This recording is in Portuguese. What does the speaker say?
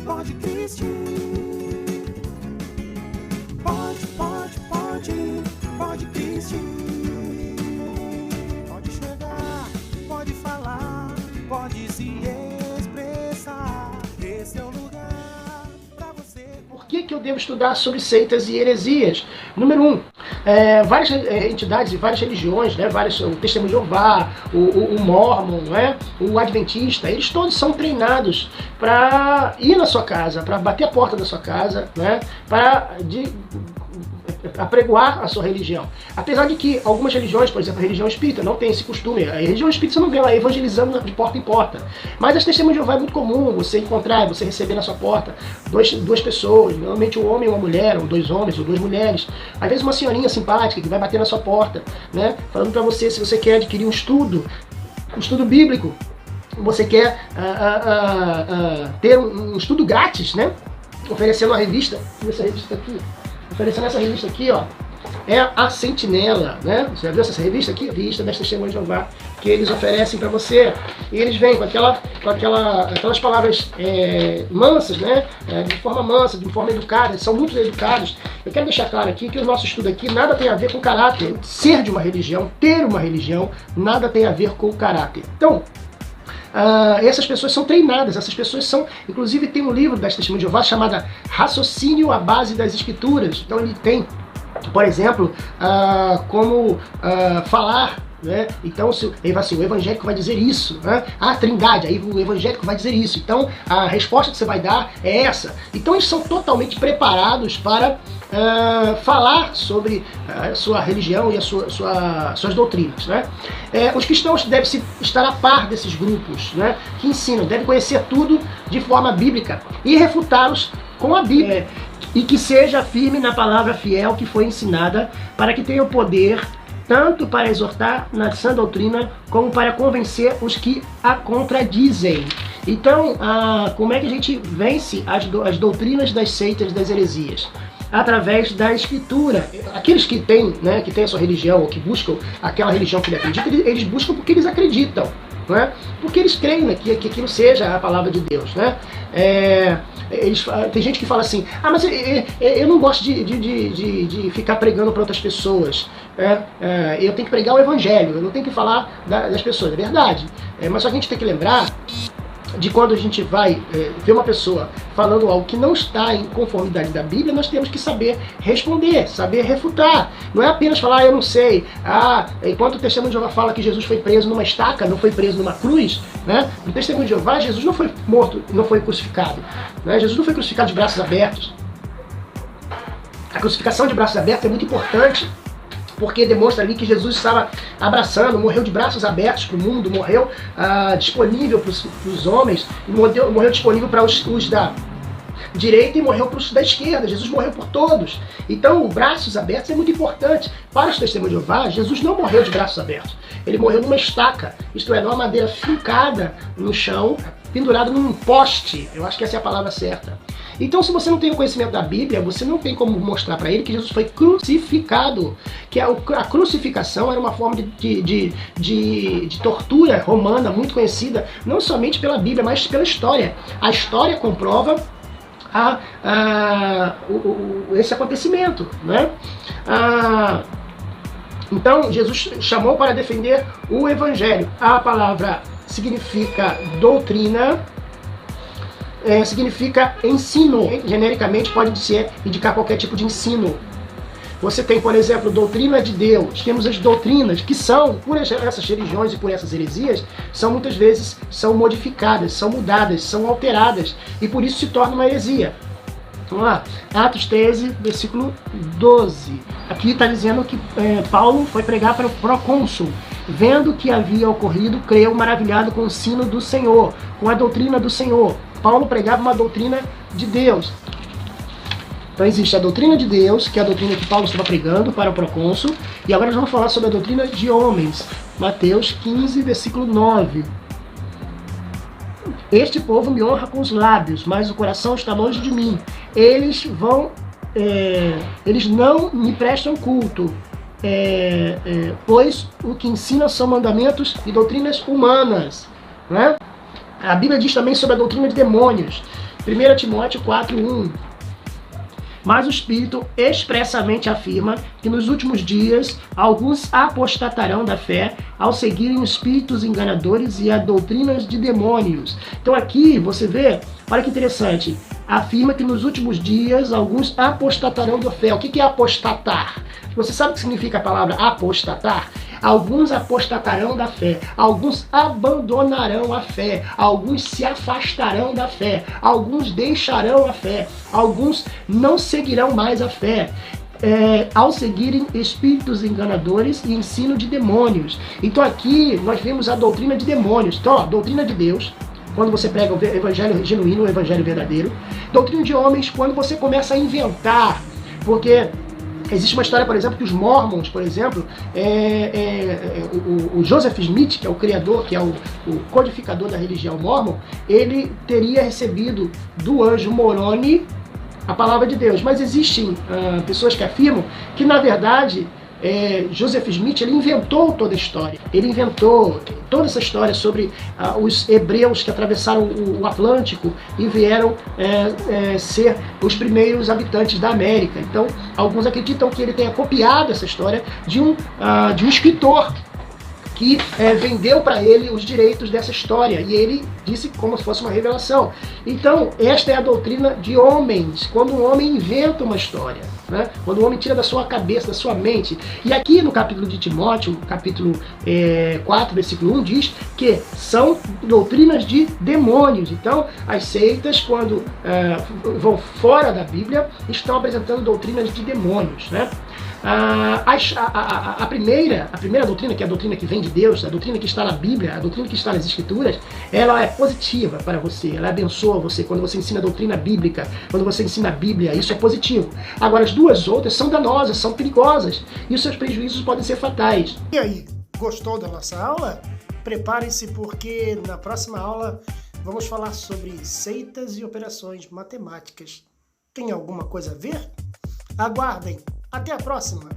Pode Cristo. Pode Cristo. Pode chegar, pode falar, pode se expressar. Esse é o lugar pra você. Por que eu devo estudar sobre seitas e heresias? Número 1, várias entidades e várias religiões, né, o Testemunho de Jeová, o Mormon, né, o Adventista, eles todos são treinados para ir na sua casa, para bater a porta da sua casa, né, para apregoar a sua religião. Apesar de que algumas religiões, por exemplo a religião espírita, não tem esse costume. A religião espírita você não vê lá evangelizando de porta em porta. Mas as testemunhas de Jeová é muito comum você encontrar, você receber na sua porta duas pessoas, normalmente um homem e uma mulher, ou 2 homens, ou 2 mulheres. Às vezes uma senhorinha simpática que vai bater na sua porta, né, falando para você se você quer adquirir um estudo bíblico, você quer ter um estudo grátis, né, oferecendo uma revista, essa revista aqui. Oferecendo essa revista aqui, ó, é a Sentinela, né? Você já viu essa revista aqui? A revista das Testemunhas de Jeová, que eles oferecem para você. E eles vêm com aquelas palavras mansas, né? De forma mansa, de forma educada, eles são muito educados. Eu quero deixar claro aqui que o nosso estudo aqui nada tem a ver com caráter. Ser de uma religião, ter uma religião, nada tem a ver com caráter. Então, essas pessoas são treinadas, essas pessoas são... Inclusive tem um livro das Testemunhas de Jeová chamado Raciocínio à Base das Escrituras. Então ele tem, por exemplo, como falar, né? Então ele vai assim, o evangélico vai dizer isso, né? A Trindade, aí o evangélico vai dizer isso. Então a resposta que você vai dar é essa. Então eles são totalmente preparados para falar sobre a sua religião e suas doutrinas, né? Os cristãos devem estar a par desses grupos, né, que ensinam, devem conhecer tudo de forma bíblica e refutá-los com a Bíblia. E que seja firme na palavra fiel que foi ensinada, para que tenha o poder tanto para exortar na sã doutrina, como para convencer os que a contradizem. Então, como é que a gente vence as doutrinas das seitas, das heresias? Através da Escritura. Aqueles que têm, né, que têm a sua religião, ou que buscam aquela religião que ele acredita, eles buscam porque eles acreditam, né? Porque eles creem, né, que aquilo seja a palavra de Deus, né? Tem gente que fala assim, mas eu não gosto de ficar pregando para outras pessoas, eu tenho que pregar o evangelho, eu não tenho que falar das pessoas, é verdade, mas só que a gente tem que lembrar de quando a gente vai ver uma pessoa falando algo que não está em conformidade da Bíblia, nós temos que saber responder, saber refutar. Não é apenas falar, eu não sei. Enquanto o Testemunho de Jeová fala que Jesus foi preso numa estaca, não foi preso numa cruz, né? No Testemunho de Jeová, Jesus não foi morto, não foi crucificado, né? Jesus não foi crucificado de braços abertos. A crucificação de braços abertos é muito importante, porque demonstra ali que Jesus estava abraçando, morreu de braços abertos para o mundo, morreu disponível para os homens, morreu disponível para os da direita e morreu para os da esquerda. Jesus morreu por todos. Então, braços abertos é muito importante. Para os Testemunhos de Jeová, Jesus não morreu de braços abertos. Ele morreu numa estaca, isto é, numa madeira fincada no chão, pendurado num poste. Eu acho que essa é a palavra certa. Então, se você não tem o conhecimento da Bíblia, você não tem como mostrar para ele que Jesus foi crucificado. Que a crucificação era uma forma de tortura romana muito conhecida, não somente pela Bíblia, mas pela história. A história comprova esse acontecimento, né? Então, Jesus chamou para defender o Evangelho. A palavra significa doutrina, significa ensino. Genericamente pode indicar qualquer tipo de ensino. Você tem, por exemplo, doutrina de Deus. Temos as doutrinas que são, por essas religiões e por essas heresias, muitas vezes são modificadas, são mudadas, são alteradas, e por isso se torna uma heresia. Vamos lá, Atos 13, versículo 12. Aqui está dizendo que Paulo foi pregar para o procônsul. Vendo o que havia ocorrido, creu maravilhado com o ensino do Senhor, com a doutrina do Senhor. Paulo pregava uma doutrina de Deus. Então existe a doutrina de Deus, que é a doutrina que Paulo estava pregando para o procônsul, e agora nós vamos falar sobre a doutrina de homens. Mateus 15, versículo 9. Este povo me honra com os lábios, mas o coração está longe de mim. Eles não me prestam culto, pois o que ensinam são mandamentos e doutrinas humanas, né? A Bíblia diz também sobre a doutrina de demônios. 1 Timóteo 4:1. Mas o Espírito expressamente afirma que nos últimos dias alguns apostatarão da fé ao seguirem espíritos enganadores e a doutrinas de demônios. Então aqui você vê, olha que interessante, afirma que nos últimos dias alguns apostatarão da fé. O que é apostatar? Você sabe o que significa a palavra apostatar? Alguns apostatarão da fé, alguns abandonarão a fé, alguns se afastarão da fé, alguns deixarão a fé, alguns não seguirão mais a fé. Ao seguirem espíritos enganadores e ensino de demônios. Então aqui nós vemos a doutrina de demônios. Então, a doutrina de Deus, quando você prega o evangelho genuíno, o evangelho verdadeiro. Doutrina de homens, quando você começa a inventar, porque existe uma história, por exemplo, que os Mormons, por exemplo, o Joseph Smith, que é o criador, que é o codificador da religião Mormon, ele teria recebido do anjo Moroni a palavra de Deus. Mas existem pessoas que afirmam que, na verdade, Joseph Smith ele inventou toda a história. Ele inventou toda essa história sobre os hebreus que atravessaram o Atlântico e vieram ser os primeiros habitantes da América. Então, alguns acreditam que ele tenha copiado essa história de um escritor que vendeu para ele os direitos dessa história, e ele disse como se fosse uma revelação. Então, esta é a doutrina de homens, quando um homem inventa uma história, né? Quando o homem tira da sua cabeça, da sua mente. E aqui no capítulo de Timóteo, capítulo 4, versículo 1, diz que são doutrinas de demônios. Então, as seitas, quando vão fora da Bíblia, estão apresentando doutrinas de demônios, né? A primeira doutrina, que é a doutrina que vem de Deus, a doutrina que está na Bíblia, a doutrina que está nas Escrituras, ela é positiva para você, ela abençoa você. Quando você ensina a doutrina bíblica, quando você ensina a Bíblia, isso é positivo. Agora, as duas outras são danosas, são perigosas, e os seus prejuízos podem ser fatais. E aí, gostou da nossa aula? Prepare-se, porque na próxima aula vamos falar sobre seitas e operações matemáticas. Tem alguma coisa a ver? Aguardem! Até a próxima!